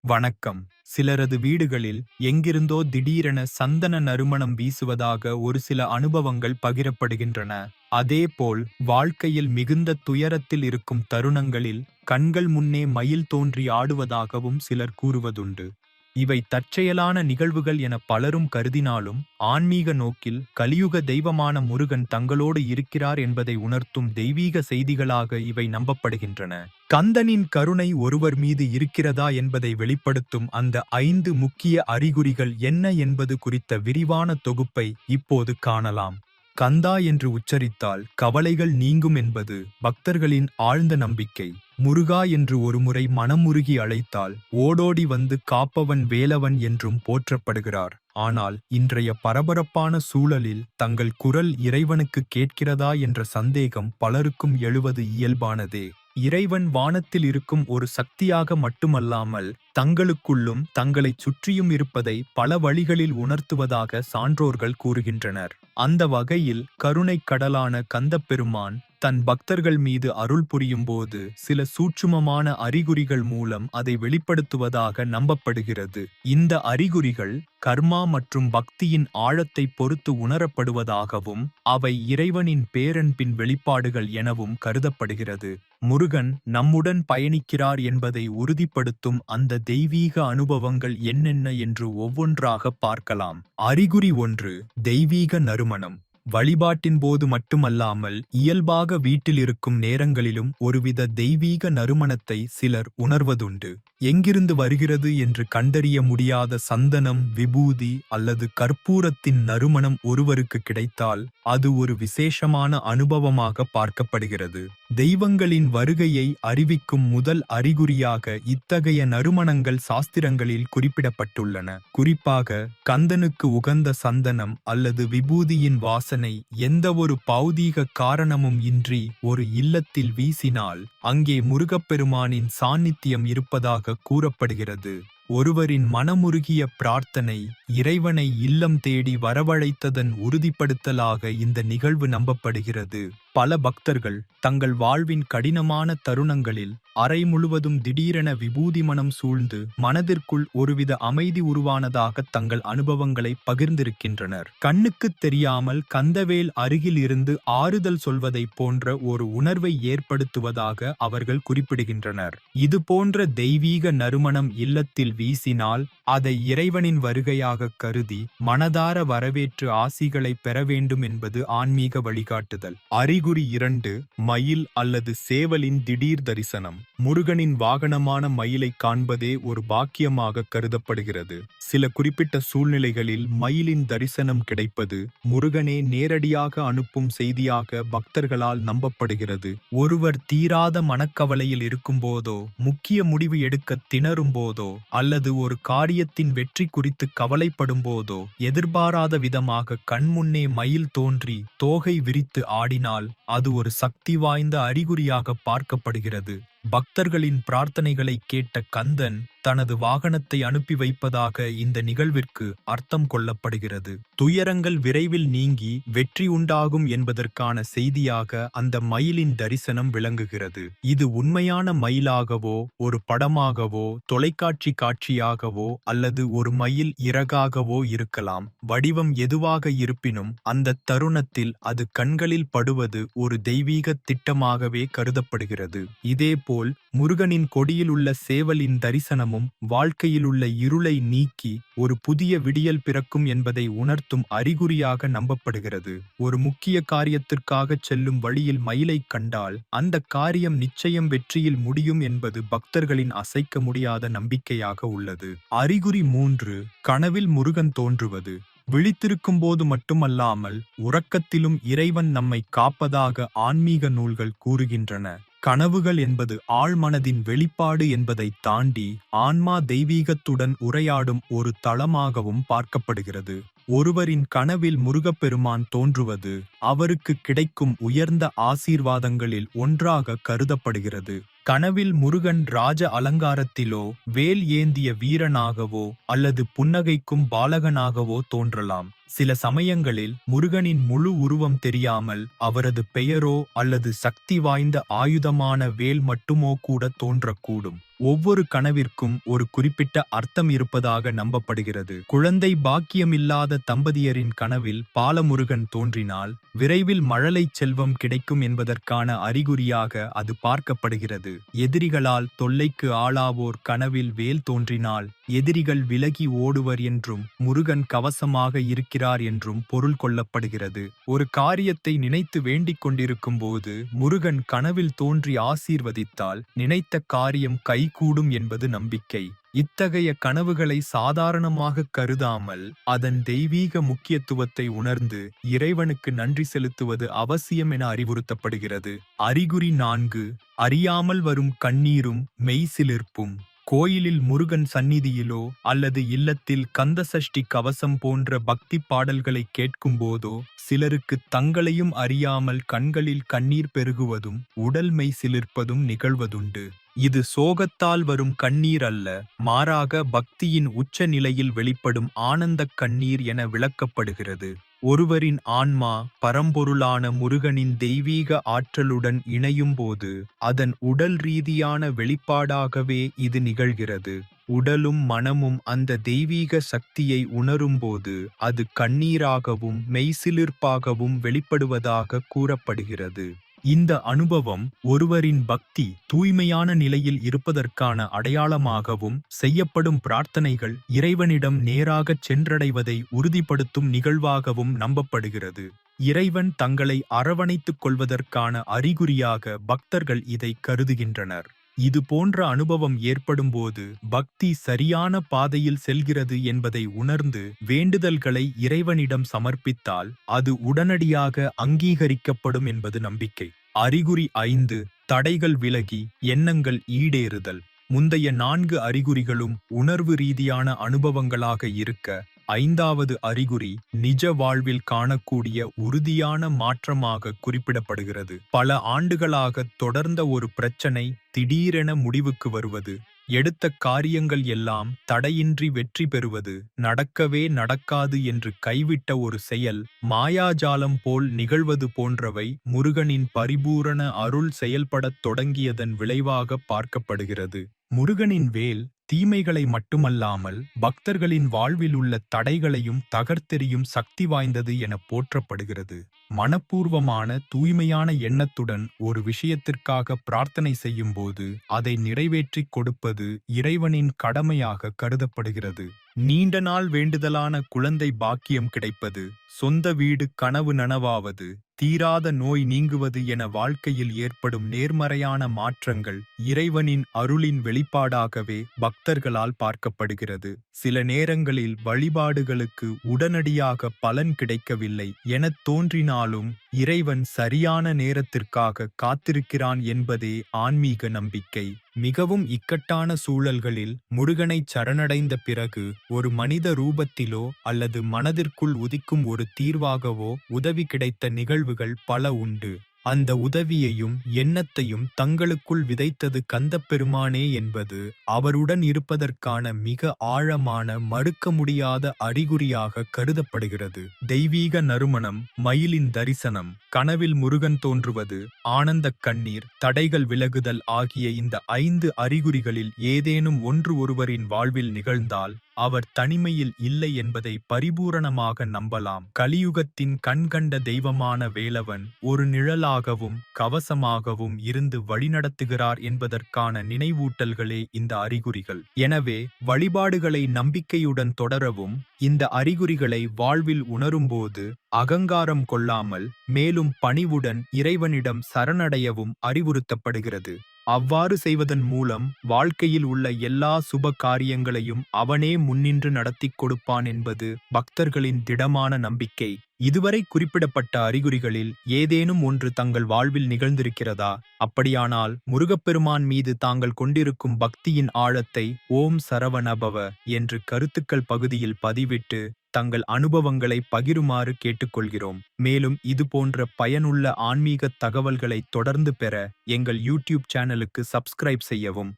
வணக்கம். சிலரது வீடுகளில் எங்கிருந்தோ திடீரென சந்தன நறுமணம் வீசுவதாக ஒரு சில அனுபவங்கள் பகிரப்படுகின்றன. அதேபோல் வாழ்க்கையில் மிகுந்த துயரத்தில் இருக்கும் தருணங்களில் கண்கள் முன்னே மயில் தோன்றி ஆடுவதாகவும் சிலர் கூறுவதுண்டு. இவை தற்செயலான நிகழ்வுகள் என பலரும் கருதினாலும் ஆன்மீக நோக்கில் கலியுக தெய்வமான முருகன் தங்களோடு இருக்கிறார் என்பதை உணர்த்தும் தெய்வீக செய்திகளாக இவை நம்பப்படுகின்றன. கந்தனின் கருணை ஒருவர் மீது இருக்கிறதா என்பதை வெளிப்படுத்தும் அந்த 5 முக்கிய அறிகுறிகள் என்ன என்பது குறித்த விரிவான தொகுப்பை இப்போது காணலாம். கந்தா என்று உச்சரித்தால் கவலைகள் நீங்கும் என்பது பக்தர்களின் ஆழ்ந்த நம்பிக்கை. முருகா என்று ஒருமுறை மனமுருகி அழைத்தால் ஓடோடி வந்து காப்பவன் வேலவன் என்றும் போற்றப்படுகிறார். ஆனால் இன்றைய பரபரப்பான சூழலில் தங்கள் குரல் இறைவனுக்கு கேட்கிறதா என்ற சந்தேகம் பலருக்கும் எழுவது இயல்பானதே. இறைவன் வானத்தில் இருக்கும் ஒரு சக்தியாக மட்டுமல்லாமல் தங்களுக்குள்ளும் தங்களைச் சுற்றியும் இருப்பதை பல வழிகளில் உணர்த்துவதாக சான்றோர்கள் கூறுகின்றனர். அந்த வகையில் கருணைக் கடலான கந்தப்பெருமான் தன் பக்தர்கள் மீது அருள் புரியும் போது சில சூட்சுமமான அறிகுறிகள் மூலம் அதை வெளிப்படுத்துவதாக நம்பப்படுகிறது. இந்த அறிகுறிகள் கர்மா மற்றும் பக்தியின் ஆழத்தை பொறுத்து உணரப்படுவதாகவும் அவை இறைவனின் பேரன்பின் வெளிப்பாடுகள் எனவும் கருதப்படுகிறது. முருகன் நம்முடன் பயணிக்கிறார் என்பதை உறுதிப்படுத்தும் அந்த தெய்வீக அனுபவங்கள் என்னென்ன என்று ஒவ்வொன்றாக பார்க்கலாம். அறிகுறி 1. தெய்வீக நறுமணம். வழிபாட்டின் போது மட்டுமல்லாமல் இயல்பாக வீட்டில் இருக்கும் நேரங்களிலும் ஒருவித தெய்வீக நறுமணத்தை சிலர் உணர்வதுண்டு. எங்கிருந்து வருகிறது என்று கண்டறிய முடியாத சந்தனம், விபூதி அல்லது கற்பூரத்தின் நறுமணம் ஒருவருக்கு கிடைத்தால் அது ஒரு விசேஷமான அனுபவமாக பார்க்கப்படுகிறது. தெய்வங்களின் வருகையை அறிவிக்கும் முதல் அறிகுறியாக இத்தகைய நறுமணங்கள் சாஸ்திரங்களில் குறிப்பிடப்பட்டுள்ளன. குறிப்பாக கந்தனுக்கு உகந்த சந்தனம் அல்லது விபூதியின் வாசனை எந்தவொரு பௌதீக காரணமும் இன்றி ஒரு இல்லத்தில் வீசினால் அங்கே முருகப்பெருமானின் சாநித்தியம் இருப்பதாக கூறப்படுகிறது. ஒருவரின் மனமுருகிய பிரார்த்தனை இறைவனை இல்லம் தேடி வரவழைத்ததன் உறுதிப்படுத்தலாக இந்த நிகழ்வு நம்பப்படுகிறது. பல பக்தர்கள் தங்கள் வாழ்வின் கடினமான தருணங்களில் அறை முழுவதும் திடீரென விபூதி மனம் சூழ்ந்து மனதிற்குள் ஒருவித அமைதி உருவானதாக தங்கள் அனுபவங்களை பகிர்ந்திருக்கின்றனர். கண்ணுக்குத் தெரியாமல் கந்தவேல் அருகில் இருந்து ஆறுதல் சொல்வதை போன்ற ஒரு உணர்வை ஏற்படுத்துவதாக அவர்கள் குறிப்பிடுகின்றனர். இது போன்ற தெய்வீக நறுமணம் இல்லத்தில் வீசினால் அதை இறைவனின் வருகையாக கருதி மனதார வரவேற்று ஆசிகளை பெற வேண்டும் என்பது ஆன்மீக வழிகாட்டுதல். அறிகுறி 2. மயில் அல்லது சேவலின் திடீர் தரிசனம். முருகனின் வாகனமான மயிலை காண்பதே ஒரு பாக்கியமாக கருதப்படுகிறது. சில குறிப்பிட்ட சூழ்நிலைகளில் மயிலின் தரிசனம் கிடைப்பது முருகனே நேரடியாக அனுப்பும் செய்தியாக பக்தர்களால் நம்பப்படுகிறது. ஒருவர் தீராத மனக்கவலையில் இருக்கும்போதோ, முக்கிய முடிவு எடுக்க திணறும் போதோ அல்லது ஒரு காரியத்தின் வெற்றி குறித்து கவலைப்படும் போதோ எதிர்பாராத விதமாக கண்முன்னே மயில் தோன்றி தோகை விரித்து ஆடினால் அது ஒரு சக்தி வாய்ந்த அறிகுறியாக பார்க்கப்படுகிறது. பக்தர்களின் பிரார்த்தனைகளை கேட்ட கந்தன் தனது வாகனத்தை அனுப்பி வைப்பதாக இந்த நிகழ்விற்கு அர்த்தம் கொள்ளப்படுகிறது. துயரங்கள் விரைவில் நீங்கி வெற்றி உண்டாகும் என்பதற்கான செய்தியாக அந்த மயிலின் தரிசனம் விளங்குகிறது. இது உண்மையான மயிலாகவோ, ஒரு படமாகவோ, தொலைக்காட்சி காட்சியாகவோ அல்லது ஒரு மயில் இறகாகவோ இருக்கலாம். வடிவம் எதுவாக இருப்பினும் அந்த தருணத்தில் அது கண்களில் படுவது ஒரு தெய்வீக திட்டமாகவே கருதப்படுகிறது. இதேபோல் முருகனின் கொடியில் உள்ள சேவலின் தரிசனமும் வாழ்க்கையிலுள்ள இருளை நீக்கி ஒரு புதிய விடியல் பிறக்கும் என்பதை உணர்த்தும் அறிகுறியாக நம்பப்படுகிறது. ஒரு முக்கிய காரியத்திற்காக செல்லும் வழியில் மயிலை கண்டால் அந்த காரியம் நிச்சயம் வெற்றியில் முடியும் என்பது பக்தர்களின் அசைக்க முடியாத நம்பிக்கையாக உள்ளது. அறிகுறி 3. கனவில் முருகன் தோன்றுவது. விழித்திருக்கும் போது மட்டுமல்லாமல் உறக்கத்திலும் இறைவன் நம்மை காப்பதாக ஆன்மீக நூல்கள் கூறுகின்றன. கனவுகள் என்பது ஆழ்மனதின் வெளிப்பாடு என்பதை தாண்டி ஆன்மா தெய்வீகத்துடன் உரையாடும் ஒரு தளமாகவும் பார்க்கப்படுகிறது. ஒருவரின் கனவில் முருகப்பெருமான் தோன்றுவது அவருக்கு கிடைக்கும் உயர்ந்த ஆசீர்வாதங்களில் ஒன்றாக கருதப்படுகிறது. கனவில் முருகன் ராஜ அலங்காரத்திலோ வேல் ஏந்திய வீரனாகவோ அல்லது புன்னகைக்கும் பாலகனாகவோ தோன்றலாம். சில சமயங்களில் முருகனின் முழு உருவம் தெரியாமல் அவரது பெயரோ அல்லது சக்தி வாய்ந்த ஆயுதமான வேல் மட்டுமோ கூட தோன்றக்கூடும். ஒவ்வொரு கனவிற்கும் ஒரு குறிப்பிட்ட அர்த்தம் இருப்பதாக நம்பப்படுகிறது. குழந்தை பாக்கியமில்லாத தம்பதியரின் கனவில் பாலமுருகன் தோன்றினால் விரைவில் மழலை செல்வம் கிடைக்கும் என்பதற்கான அறிகுறியாக அது பார்க்கப்படுகிறது. எதிரிகளால் தொல்லைக்கு ஆளாவோர் கனவில் வேல் தோன்றினால் எதிரிகள் விலகி ஓடுவர் என்றும் முருகன் கவசமாக இருக்கிறார் என்றும் பொருள் கொள்ளப்படுகிறது. ஒரு காரியத்தை நினைத்து வேண்டிக் கொண்டிருக்கும் போது முருகன் கனவில் தோன்றி ஆசீர்வதித்தால் நினைத்த காரியம் கைகூடும் என்பது நம்பிக்கை. இத்தகைய கனவுகளை சாதாரணமாக கருதாமல் அதன் தெய்வீக முக்கியத்துவத்தை உணர்ந்து இறைவனுக்கு நன்றி செலுத்துவது அவசியம் என அறிவுறுத்தப்படுகிறது. அறிகுறி 4. அறியாமல் வரும் கண்ணீரும் மெய்சிலிர்ப்பும். கோயிலில் முருகன் சந்நிதியிலோ அல்லது இல்லத்தில் கந்தசஷ்டி கவசம் போன்ற பக்தி பாடல்களை கேட்கும்போதோ சிலருக்கு தங்களையும் அறியாமல் கண்களில் கண்ணீர் பெருகுவதும் உடல் மெய் சிலிர்ப்பதும் நிகழ்வதுண்டு. இது சோகத்தால் வரும் கண்ணீர் அல்ல, மாறாக பக்தியின் உச்ச நிலையில் வெளிப்படும் ஆனந்தக் கண்ணீர் என விளக்கப்படுகிறது. ஒருவரின் ஆன்மா பரம்பொருளான முருகனின் தெய்வீக ஆற்றலுடன் இணையும்போது அதன் உடல் ரீதியான வெளிப்பாடாகவே இது நிகழ்கிறது. உடலும் மனமும் அந்த தெய்வீக சக்தியை உணரும்போது அது கண்ணீராகவும் மெய்சிலிர்ப்பாகவும் வெளிப்படுவதாக கூறப்படுகிறது. இந்த அனுபவம் ஒருவரின் பக்தி தூய்மையான நிலையில் இருப்பதற்கான அடையாளமாகவும் செய்யப்படும் பிரார்த்தனைகள் இறைவனிடம் நேராகச் சென்றடைவதை உறுதிப்படுத்தும் நிகழ்வாகவும் நம்பப்படுகிறது. இறைவன் தங்களை அரவணைத்துக் கொள்வதற்கான அறிகுறியாக பக்தர்கள் இதை கருதுகின்றனர். இது போன்ற அனுபவம் ஏற்படும்போது பக்தி சரியான பாதையில் செல்கிறது என்பதை உணர்ந்து வேண்டுதல்களை இறைவனிடம் சமர்ப்பித்தால் அது உடனடியாக அங்கீகரிக்கப்படும் என்பது நம்பிக்கை. அறிகுறி 5. தடைகள் விலகி எண்ணங்கள் ஈடேறுதல். முந்தைய 4 அறிகுறிகளும் உணர்வு ரீதியான அனுபவங்களாக இருக்க, 5வது அறிகுறி நிஜ வாழ்வில் காணக்கூடிய உறுதியான மாற்றமாக குறிப்பிடப்படுகிறது. பல ஆண்டுகளாக தொடர்ந்த ஒரு பிரச்சனை திடீரென முடிவுக்கு வருவது, எடுத்த காரியங்கள் எல்லாம் தடையின்றி வெற்றி பெறுவது, நடக்கவே நடக்காது என்று கைவிட்ட ஒரு செயல் மாயாஜாலம் போல் நிகழ்வது போன்றவை முருகனின் பரிபூரண அருள் செயல்படத் தொடங்கியதன் விளைவாக பார்க்கப்படுகிறது. முருகனின் வேல் தீமைகளை மட்டுமல்லாமல் பக்தர்களின் வாழ்வில் உள்ள தடைகளையும் தகர்த்தெறியும் சக்தி வாய்ந்தது என போற்றப்படுகிறது. மனப்பூர்வமான தூய்மையான எண்ணத்துடன் ஒரு விஷயத்திற்காக பிரார்த்தனை செய்யும்போது அதை நிறைவேற்றிக் கொடுப்பது இறைவனின் கடமையாக கருதப்படுகிறது. நீண்ட நாள் வேண்டுதலான குழந்தை பாக்கியம் கிடைப்பது, சொந்த வீடு கனவு நனவாவது, தீராத நோய் நீங்குவது என வாழ்க்கையில் ஏற்படும் நேர்மறையான மாற்றங்கள் இறைவனின் அருளின் வெளிப்பாடாகவே பக்தர்களால் பார்க்கப்படுகிறது. சில நேரங்களில் வழிபாடுகளுக்கு உடனடியாக பலன் கிடைக்கவில்லை எனத் தோன்றினாலும் இறைவன் சரியான நேரத்திற்காக காத்திருக்கிறான் என்பதே ஆன்மீக நம்பிக்கை. மிகவும் இக்கட்டான சூழல்களில் முருகனைச் சரணடைந்த பிறகு ஒரு மனித ரூபத்திலோ அல்லது மனதிற்குள் உதிக்கும் ஒரு தீர்வாகவோ உதவி கிடைத்த நிகழ்வுகள் பல உண்டு. அந்த உதவியையும் எண்ணத்தையும் தங்களுக்குள் விதைத்தது கந்தப்பெருமானே என்பது அவருடன் இருப்பதற்கான மிக ஆழமான மறுக்க முடியாத அறிகுறியாக கருதப்படுகிறது. தெய்வீக நறுமணம், மயிலின் தரிசனம், கனவில் முருகன் தோன்றுவது, ஆனந்தக் கண்ணீர், தடைகள் விலகுதல் ஆகிய இந்த 5 அறிகுறிகளில் ஏதேனும் ஒன்று ஒருவரின் வாழ்வில் நிகழ்ந்தால் அவர் தனிமையில் இல்லை என்பதை பரிபூரணமாக நம்பலாம். கலியுகத்தின் கண்கண்ட தெய்வமான வேலவன் ஒரு நிழலாகவும் கவசமாகவும் இருந்து வழிநடத்துகிறார் என்பதற்கான நினைவூட்டல்களே இந்த அறிகுறிகள். எனவே வழிபாடுகளை நம்பிக்கையுடன் தொடரவும், இந்த அறிகுறிகளை வாழ்வில் உணரும்போது அகங்காரம் கொள்ளாமல் மேலும் பணிவுடன் இறைவனிடம் சரணடையவும் அறிவுறுத்தப்படுகிறது. அவ்வாறு செய்வதன் மூலம் வாழ்க்கையில் உள்ள எல்லா சுப காரியங்களையும் அவனே முன்னின்று நடத்திக் கொடுப்பான் என்பது பக்தர்களின் திடமான நம்பிக்கை. இதுவரை குறிப்பிடப்பட்ட அறிகுறிகளில் ஏதேனும் ஒன்று தங்கள் வாழ்வில் நிகழ்ந்திருக்கிறதா? அப்படியானால் முருகப்பெருமான் மீது தாங்கள் கொண்டிருக்கும் பக்தியின் ஆழத்தை ஓம் சரவணபவ என்று கருத்துக்கள் பகுதியில் பதிவிட்டு தங்கள் அனுபவங்களை பகிருமாறு கேட்டுக்கொள்கிறோம். மேலும் இது போன்ற பயனுள்ள ஆன்மீக தகவல்களை தொடர்ந்து பெற எங்கள் யூடியூப் சேனலுக்கு சப்ஸ்கிரைப் செய்யவும்.